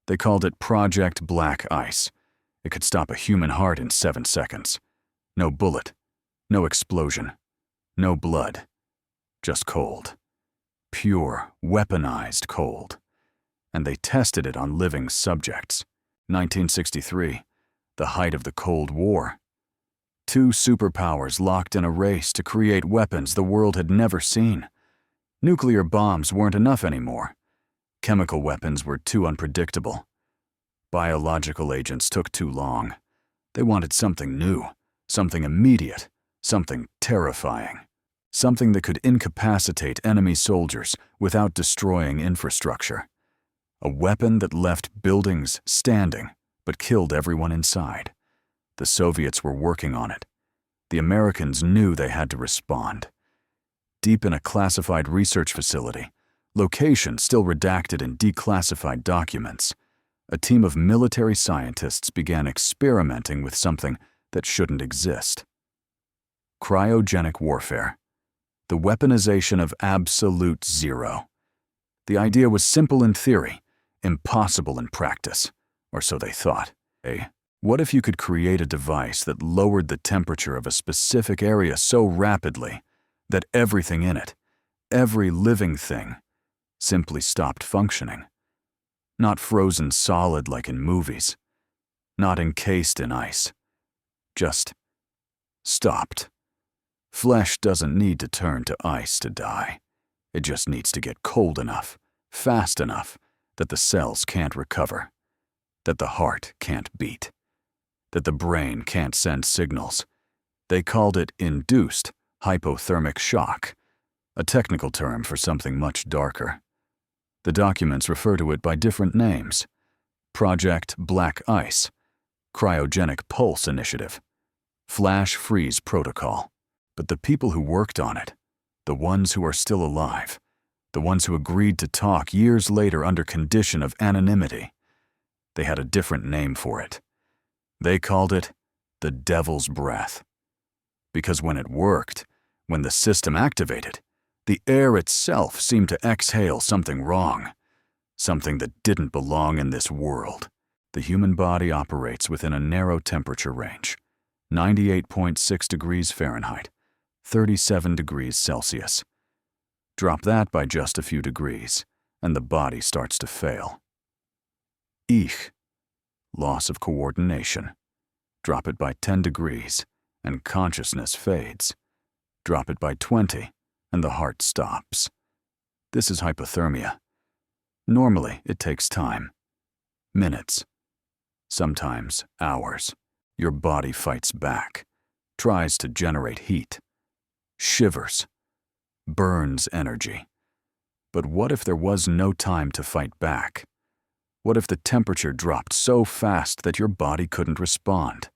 They called it Project Black Ice. It could stop a human heart in 7 seconds. No bullet, no explosion, no blood, just cold. Pure, weaponized cold. And they tested it on living subjects. 1963, the height of the Cold War. 2 superpowers locked in a race to create weapons the world had never seen. Nuclear bombs weren't enough anymore. Chemical weapons were too unpredictable. Biological agents took too long. They wanted something new, something immediate, something terrifying. Something that could incapacitate enemy soldiers without destroying infrastructure. A weapon that left buildings standing, but killed everyone inside. The Soviets were working on it. The Americans knew they had to respond. Deep in a classified research facility, location still redacted in declassified documents, a team of military scientists began experimenting with something that shouldn't exist. Cryogenic warfare. The weaponization of absolute zero. The idea was simple in theory, impossible in practice, or so they thought. What if you could create a device that lowered the temperature of a specific area so rapidly that everything in it, every living thing, simply stopped functioning? Not frozen solid like in movies, not encased in ice, just stopped. Flesh doesn't need to turn to ice to die. It just needs to get cold enough, fast enough, that the cells can't recover, that the heart can't beat, that the brain can't send signals. They called it induced hypothermic shock, a technical term for something much darker. The documents refer to it by different names: Project Black Ice, Cryogenic Pulse Initiative, Flash Freeze Protocol. But the people who worked on it, the ones who are still alive, the ones who agreed to talk years later under condition of anonymity, they had a different name for it. They called it the Devil's Breath. Because when it worked, when the system activated, the air itself seemed to exhale something wrong, something that didn't belong in this world. The human body operates within a narrow temperature range, 98.6 degrees Fahrenheit, 37 degrees Celsius. Drop that by just a few degrees, and the body starts to fail. Loss of coordination. Drop it by 10 degrees, and consciousness fades. Drop it by 20, and the heart stops. This is hypothermia. Normally, it takes time. Minutes. Sometimes hours. Your body fights back, tries to generate heat, shivers, burns energy. But what if there was no time to fight back? What if the temperature dropped so fast that your body couldn't respond?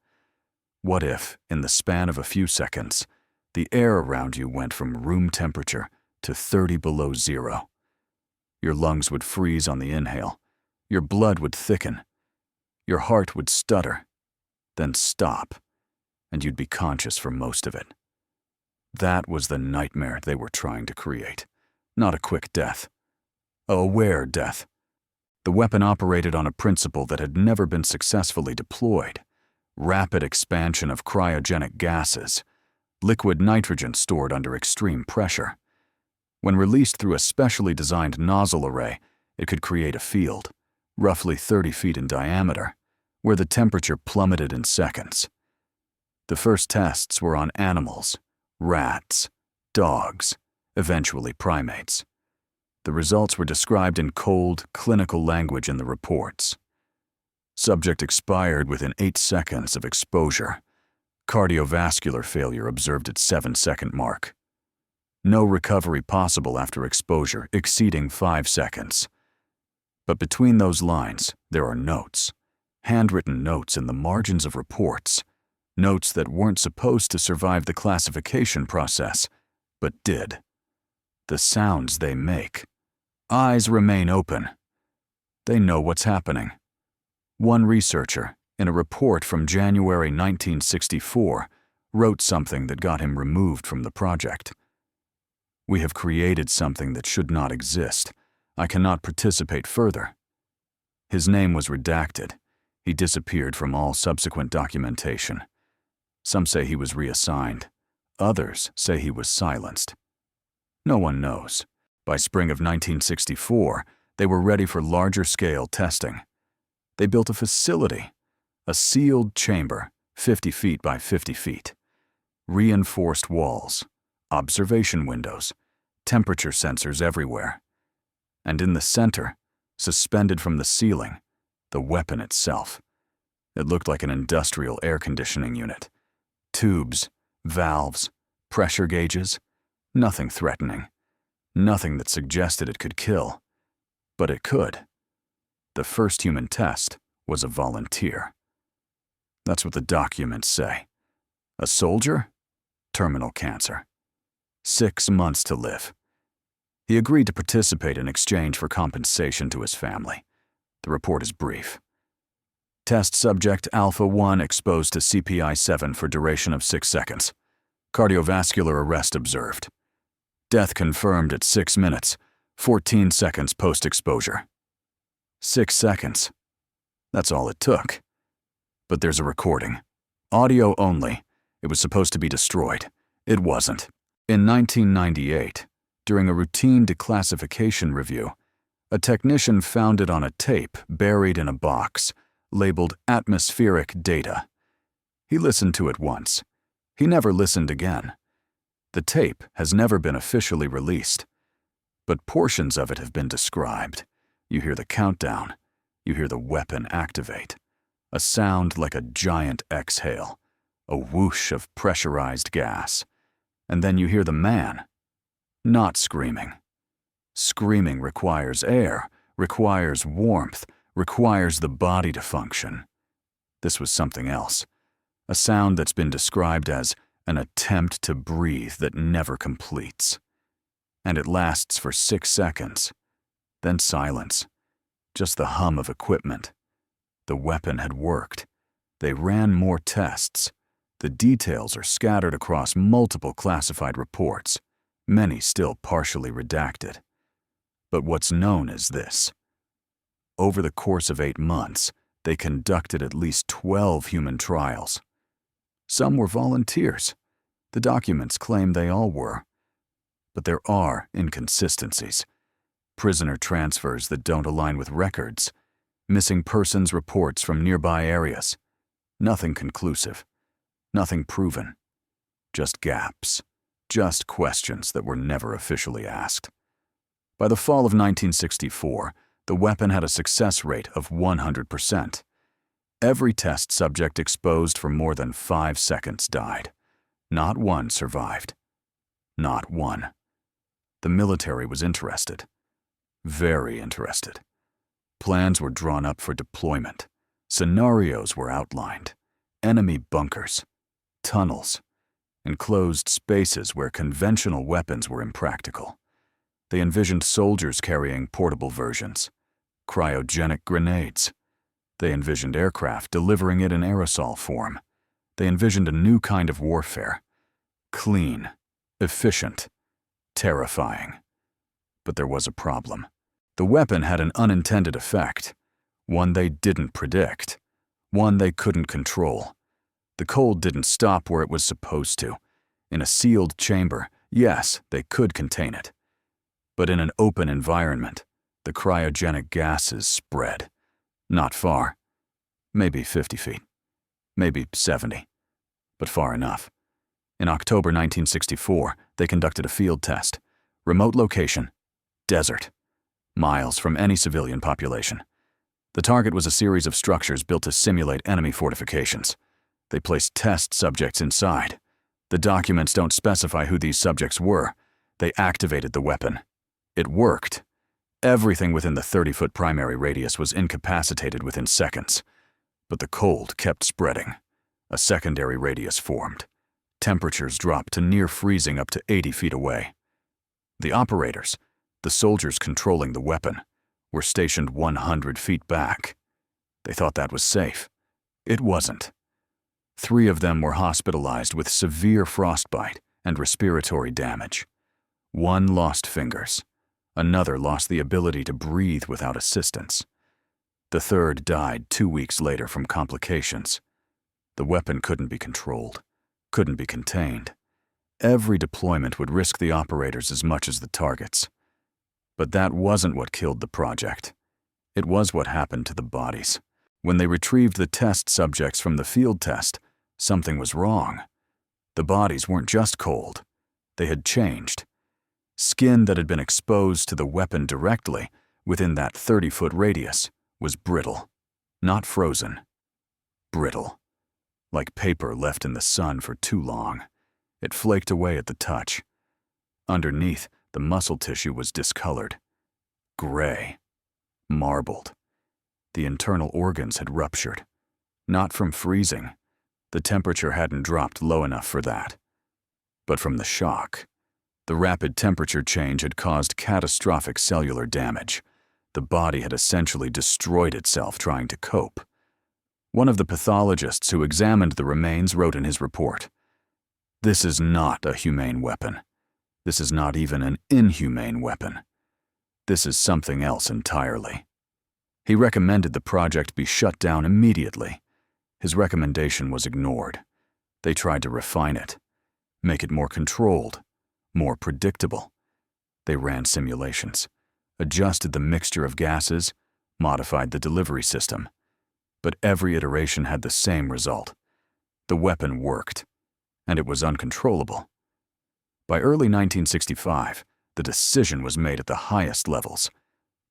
What if, in the span of a few seconds, the air around you went from room temperature to 30 below zero? Your lungs would freeze on the inhale, your blood would thicken, your heart would stutter, then stop, and you'd be conscious for most of it. That was the nightmare they were trying to create. Not a quick death. A aware death. The weapon operated on a principle that had never been successfully deployed. Rapid expansion of cryogenic gases. Liquid nitrogen stored under extreme pressure. When released through a specially designed nozzle array, it could create a field, roughly 30 feet in diameter, where the temperature plummeted in seconds. The first tests were on animals, rats, dogs, eventually primates. The results were described in cold, clinical language in the reports. Subject expired within 8 seconds of exposure. Cardiovascular failure observed at 7-second mark. No recovery possible after exposure exceeding 5 seconds. But between those lines, there are notes. Handwritten notes in the margins of reports. Notes that weren't supposed to survive the classification process, but did. The sounds they make. Eyes remain open. They know what's happening. One researcher, in a report from January 1964, wrote something that got him removed from the project. "We have created something that should not exist. I cannot participate further." His name was redacted. He disappeared from all subsequent documentation. Some say he was reassigned. Others say he was silenced. No one knows. By spring of 1964, they were ready for larger-scale testing. They built a facility, a sealed chamber, 50 feet by 50 feet. Reinforced walls, observation windows, temperature sensors everywhere. And in the center, suspended from the ceiling, the weapon itself. It looked like an industrial air conditioning unit. Tubes, valves, pressure gauges, nothing threatening. Nothing that suggested it could kill. But it could. The first human test was a volunteer. That's what the documents say. A soldier? Terminal cancer. 6 months to live. He agreed to participate in exchange for compensation to his family. The report is brief. Test subject Alpha 1 exposed to CPI-7 for duration of 6 seconds. Cardiovascular arrest observed. Death confirmed at 6 minutes, 14 seconds post-exposure. 6 seconds. That's all it took. But there's a recording. Audio only. It was supposed to be destroyed. It wasn't. In 1998, during a routine declassification review, a technician found it on a tape buried in a box, labeled atmospheric data. He listened to it once. He never listened again. The tape has never been officially released, but portions of it have been described. You hear the countdown. You hear the weapon activate. A sound like a giant exhale, a whoosh of pressurized gas. And then you hear the man, not screaming. Screaming requires air, requires warmth, requires the body to function. This was something else. A sound that's been described as an attempt to breathe that never completes. And it lasts for 6 seconds. Then silence. Just the hum of equipment. The weapon had worked. They ran more tests. The details are scattered across multiple classified reports, many still partially redacted. But what's known is this. Over the course of 8 months, they conducted at least 12 human trials. Some were volunteers. The documents claim they all were. But there are inconsistencies. Prisoner transfers that don't align with records. Missing persons reports from nearby areas. Nothing conclusive. Nothing proven. Just gaps. Just questions that were never officially asked. By the fall of 1964, the weapon had a success rate of 100%. Every test subject exposed for more than 5 seconds died. Not one survived. Not one. The military was interested. Very interested. Plans were drawn up for deployment. Scenarios were outlined. Enemy bunkers. Tunnels. Enclosed spaces where conventional weapons were impractical. They envisioned soldiers carrying portable versions. Cryogenic grenades. They envisioned aircraft delivering it in aerosol form. They envisioned a new kind of warfare. Clean, efficient, terrifying. But there was a problem. The weapon had an unintended effect, one they didn't predict, one they couldn't control. The cold didn't stop where it was supposed to. In a sealed chamber, yes, they could contain it. But in an open environment, the cryogenic gases spread. Not far. Maybe 50 feet. Maybe 70. But far enough. In October 1964, they conducted a field test. Remote location. Desert. Miles from any civilian population. The target was a series of structures built to simulate enemy fortifications. They placed test subjects inside. The documents don't specify who these subjects were. They activated the weapon. It worked. Everything within the 30-foot primary radius was incapacitated within seconds. But the cold kept spreading. A secondary radius formed. Temperatures dropped to near freezing up to 80 feet away. The operators, the soldiers controlling the weapon, were stationed 100 feet back. They thought that was safe. It wasn't. 3 of them were hospitalized with severe frostbite and respiratory damage. 1 lost fingers. Another lost the ability to breathe without assistance. The third died 2 weeks later from complications. The weapon couldn't be controlled, couldn't be contained. Every deployment would risk the operators as much as the targets. But that wasn't what killed the project. It was what happened to the bodies. When they retrieved the test subjects from the field test, something was wrong. The bodies weren't just cold. They had changed. Skin that had been exposed to the weapon directly, within that 30-foot radius, was brittle. Not frozen. Brittle. Like paper left in the sun for too long. It flaked away at the touch. Underneath, the muscle tissue was discolored. Gray. Marbled. The internal organs had ruptured. Not from freezing. The temperature hadn't dropped low enough for that. But from the shock. The rapid temperature change had caused catastrophic cellular damage. The body had essentially destroyed itself trying to cope. One of the pathologists who examined the remains wrote in his report, "This is not a humane weapon. This is not even an inhumane weapon. This is something else entirely." He recommended the project be shut down immediately. His recommendation was ignored. They tried to refine it, make it more controlled, more predictable. They ran simulations, adjusted the mixture of gases, modified the delivery system. But every iteration had the same result. The weapon worked, and it was uncontrollable. By early 1965, the decision was made at the highest levels.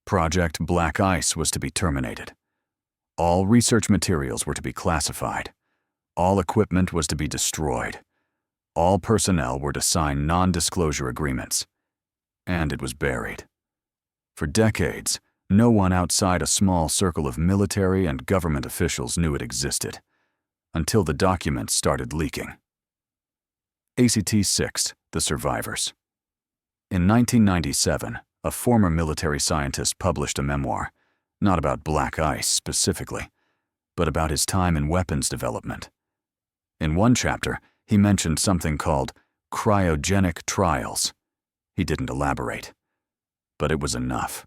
Project Black Ice was to be terminated. All research materials were to be classified. All equipment was to be destroyed. All personnel were to sign non-disclosure agreements. And it was buried. For decades, no one outside a small circle of military and government officials knew it existed, until the documents started leaking. ACT-6, The Survivors. In 1997, a former military scientist published a memoir, not about black ice specifically, but about his time in weapons development. In one chapter, he mentioned something called cryogenic trials. He didn't elaborate, but it was enough.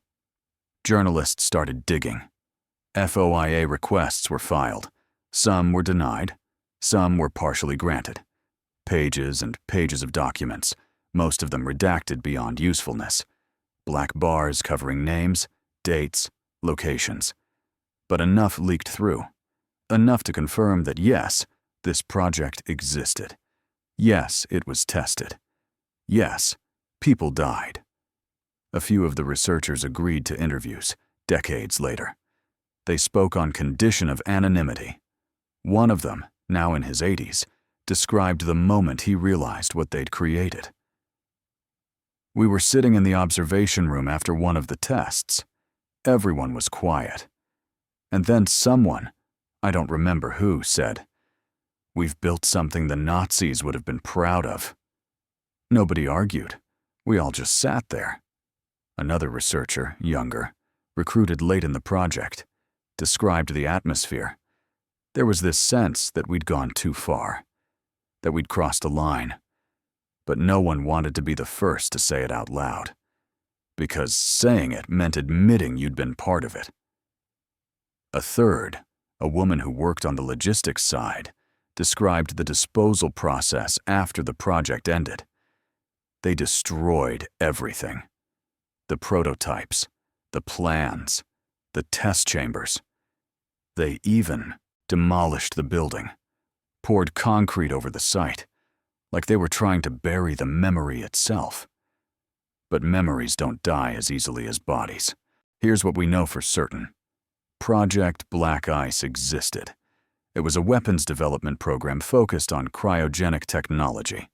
Journalists started digging. FOIA requests were filed. Some were denied. Some were partially granted. Pages and pages of documents, most of them redacted beyond usefulness. Black bars covering names, dates, locations. But enough leaked through. Enough to confirm that yes, this project existed. Yes, it was tested. Yes, people died. A few of the researchers agreed to interviews, decades later. They spoke on condition of anonymity. One of them, now in his 80s, described the moment he realized what they'd created. "We were sitting in the observation room after one of the tests. Everyone was quiet. And then someone, I don't remember who, said, 'We've built something the Nazis would have been proud of.' Nobody argued. We all just sat there." Another researcher, younger, recruited late in the project, described the atmosphere. There was this sense that we'd gone too far, that we'd crossed a line. But no one wanted to be the first to say it out loud, because saying it meant admitting you'd been part of it. A third, a woman who worked on the logistics side, described the disposal process after the project ended. They destroyed everything. The prototypes, the plans, the test chambers. They even demolished the building, poured concrete over the site, like they were trying to bury the memory itself. But memories don't die as easily as bodies. Here's what we know for certain. Project Black Ice existed. It was a weapons development program focused on cryogenic technology.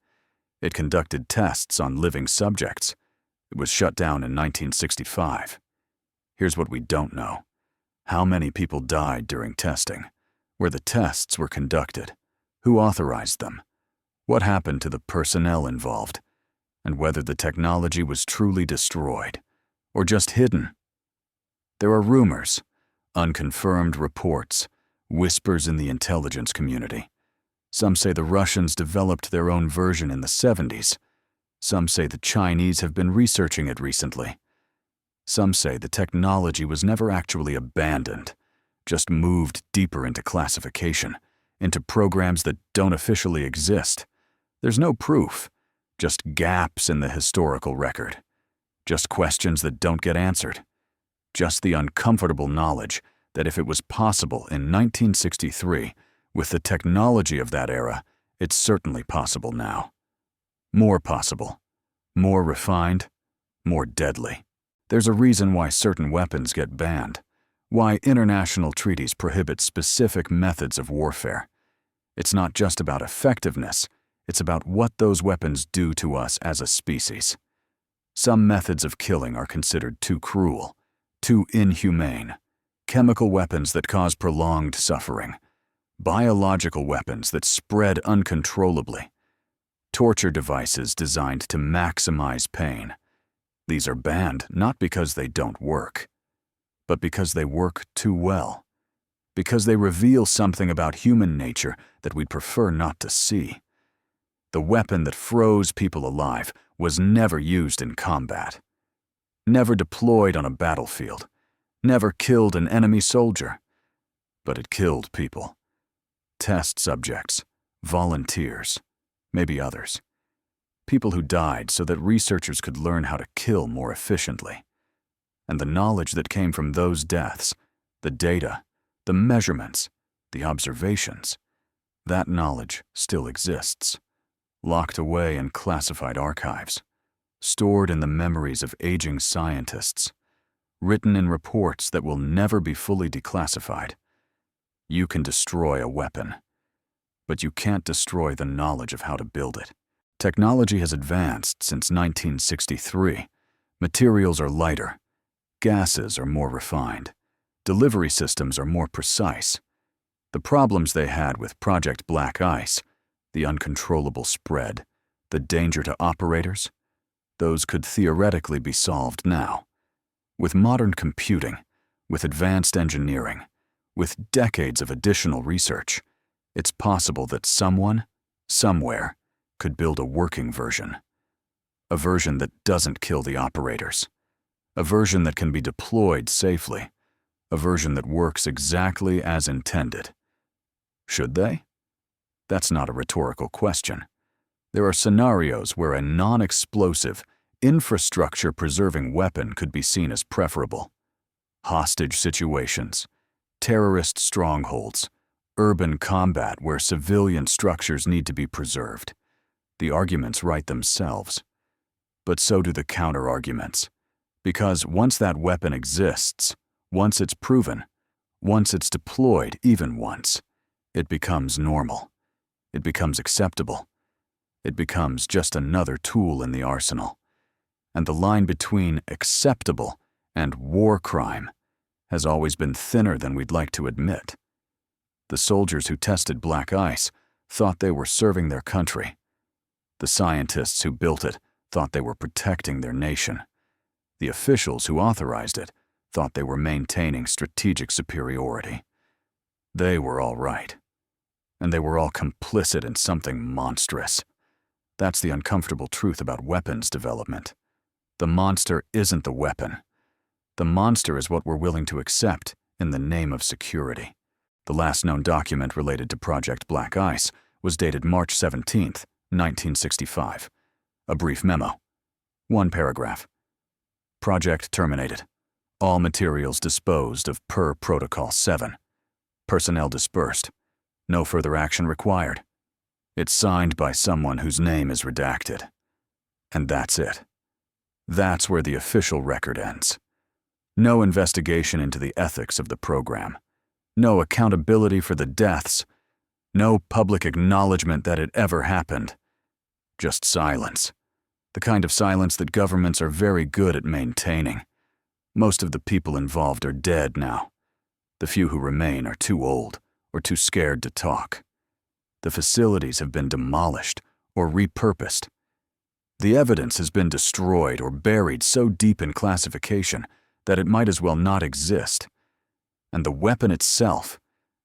It conducted tests on living subjects. It was shut down in 1965. Here's what we don't know. How many people died during testing? Where the tests were conducted? Who authorized them? What happened to the personnel involved? And whether the technology was truly destroyed or just hidden. There are rumors, unconfirmed reports, whispers in the intelligence community. Some say the Russians developed their own version in the 70s. Some say the Chinese have been researching it recently. Some say the technology was never actually abandoned, just moved deeper into classification, into programs that don't officially exist. There's no proof, just gaps in the historical record, just questions that don't get answered, just the uncomfortable knowledge that if it was possible in 1963, with the technology of that era, it's certainly possible now. More possible, more refined, more deadly. There's a reason why certain weapons get banned, why international treaties prohibit specific methods of warfare. It's not just about effectiveness, it's about what those weapons do to us as a species. Some methods of killing are considered too cruel, too inhumane. Chemical weapons that cause prolonged suffering. Biological weapons that spread uncontrollably. Torture devices designed to maximize pain. These are banned not because they don't work, but because they work too well. Because they reveal something about human nature that we'd prefer not to see. The weapon that froze people alive was never used in combat. Never deployed on a battlefield. Never killed an enemy soldier. But it killed people. Test subjects, volunteers, maybe others. People who died so that researchers could learn how to kill more efficiently. And the knowledge that came from those deaths, the data, the measurements, the observations, that knowledge still exists, locked away in classified archives, stored in the memories of aging scientists, written in reports that will never be fully declassified. You can destroy a weapon, but you can't destroy the knowledge of how to build it. Technology has advanced since 1963. Materials are lighter. Gases are more refined. Delivery systems are more precise. The problems they had with Project Black Ice, the uncontrollable spread, the danger to operators, those could theoretically be solved now. With modern computing, with advanced engineering, with decades of additional research, it's possible that someone, somewhere, could build a working version. A version that doesn't kill the operators. A version that can be deployed safely. A version that works exactly as intended. Should they? That's not a rhetorical question. There are scenarios where a non-explosive, infrastructure-preserving weapon could be seen as preferable. Hostage situations, terrorist strongholds, urban combat where civilian structures need to be preserved. The arguments write themselves. But so do the counter-arguments. Because once that weapon exists, once it's proven, once it's deployed even once, it becomes normal. It becomes acceptable. It becomes just another tool in the arsenal. And the line between acceptable and war crime has always been thinner than we'd like to admit. The soldiers who tested Black Ice thought they were serving their country. The scientists who built it thought they were protecting their nation. The officials who authorized it thought they were maintaining strategic superiority. They were all right. And they were all complicit in something monstrous. That's the uncomfortable truth about weapons development. The monster isn't the weapon. The monster is what we're willing to accept in the name of security. The last known document related to Project Black Ice was dated March 17, 1965. A brief memo. One paragraph. Project terminated. All materials disposed of per Protocol 7. Personnel dispersed. No further action required. It's signed by someone whose name is redacted. And that's it. That's where the official record ends. No investigation into the ethics of the program. No accountability for the deaths. No public acknowledgement that it ever happened. Just silence. The kind of silence that governments are very good at maintaining. Most of the people involved are dead now. The few who remain are too old or too scared to talk. The facilities have been demolished or repurposed. The evidence has been destroyed or buried so deep in classification that it might as well not exist. And the weapon itself,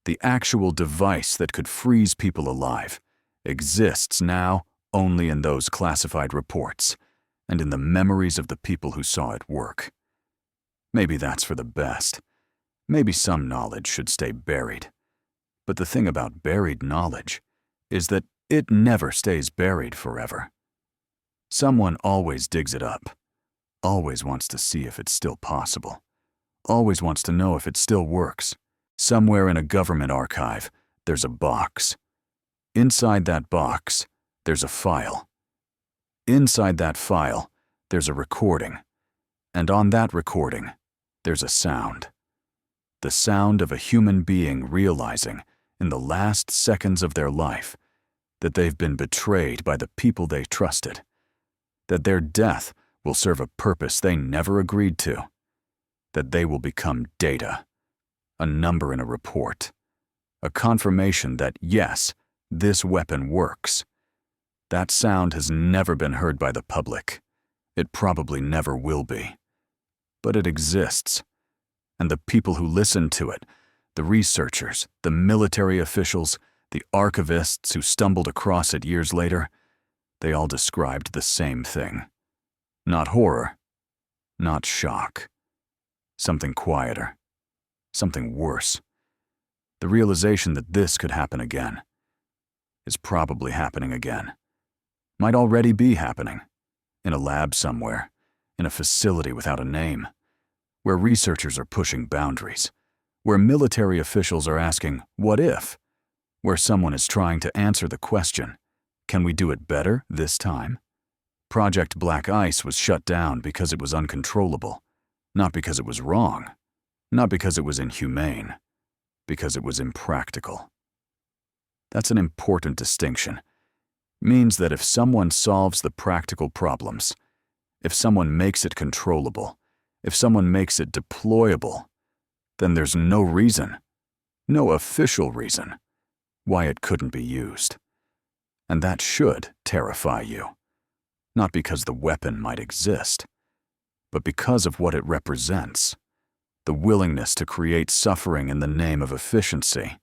the actual device that could freeze people alive, exists now only in those classified reports and in the memories of the people who saw it work. Maybe that's for the best. Maybe some knowledge should stay buried. But the thing about buried knowledge is that it never stays buried forever. Someone always digs it up, always wants to see if it's still possible, always wants to know if it still works. Somewhere in a government archive, there's a box. Inside that box, there's a file. Inside that file, there's a recording. And on that recording, there's a sound. The sound of a human being realizing, in the last seconds of their life, that they've been betrayed by the people they trusted, that their death will serve a purpose they never agreed to, that they will become data, a number in a report, a confirmation that, yes, this weapon works. That sound has never been heard by the public. It probably never will be. But it exists. And the people who listen to it, the researchers, the military officials, the archivists who stumbled across it years later, they all described the same thing. Not horror, not shock. Something quieter, something worse. The realization that this could happen again, is probably happening again, might already be happening, in a lab somewhere, in a facility without a name, where researchers are pushing boundaries, where military officials are asking, what if? Where someone is trying to answer the question, can we do it better this time? Project Black Ice was shut down because it was uncontrollable, not because it was wrong, not because it was inhumane, because it was impractical. That's an important distinction. It means that if someone solves the practical problems, if someone makes it controllable, if someone makes it deployable, then there's no reason, no official reason, why it couldn't be used. And that should terrify you, not because the weapon might exist, but because of what it represents, the willingness to create suffering in the name of efficiency,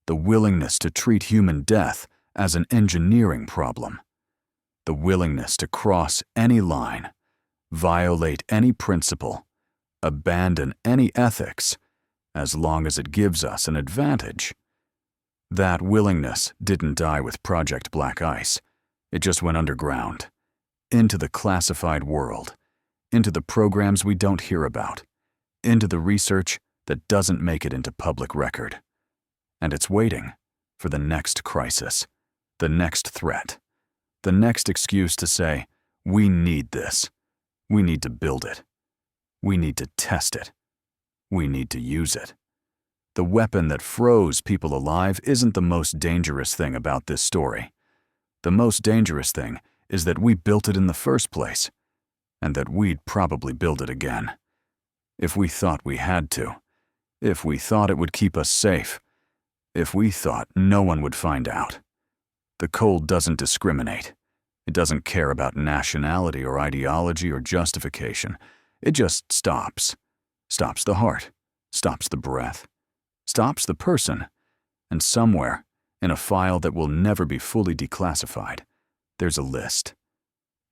the willingness to treat human death as an engineering problem, the willingness to cross any line, violate any principle, abandon any ethics, as long as it gives us an advantage. That willingness didn't die with Project Black Ice. It just went underground, into the classified world, into the programs we don't hear about, into the research that doesn't make it into public record. And it's waiting for the next crisis, the next threat, the next excuse to say, we need this. We need to build it. We need to test it. We need to use it. The weapon that froze people alive isn't the most dangerous thing about this story. The most dangerous thing is that we built it in the first place, and that we'd probably build it again. If we thought we had to, if we thought it would keep us safe, if we thought no one would find out. The cold doesn't discriminate. It doesn't care about nationality or ideology or justification. It just stops. Stops the heart. Stops the breath. Stops the person. And somewhere, in a file that will never be fully declassified, there's a list.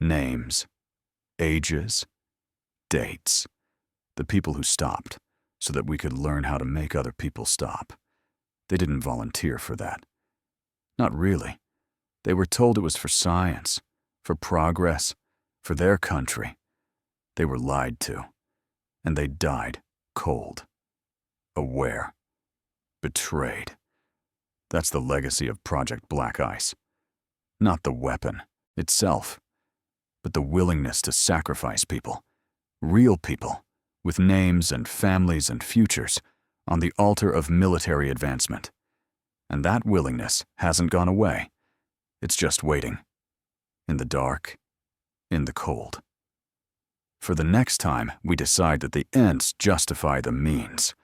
Names. Ages. Dates. The people who stopped, so that we could learn how to make other people stop. They didn't volunteer for that. Not really. They were told it was for science, for progress, for their country. They were lied to, and they died cold, aware, betrayed. That's the legacy of Project Black Ice. Not the weapon itself, but the willingness to sacrifice people, real people, with names and families and futures, on the altar of military advancement. And that willingness hasn't gone away. It's just waiting. In the dark, in the cold. For the next time we decide that the ends justify the means,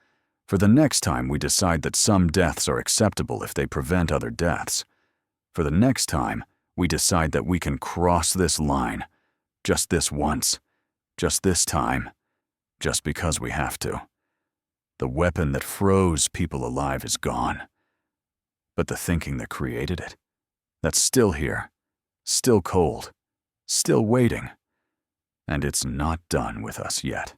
for the next time we decide that some deaths are acceptable if they prevent other deaths, for the next time we decide that we can cross this line, just this once, just this time, just because we have to. The weapon that froze people alive is gone. But the thinking that created it, that's still here, still cold, still waiting. And it's not done with us yet.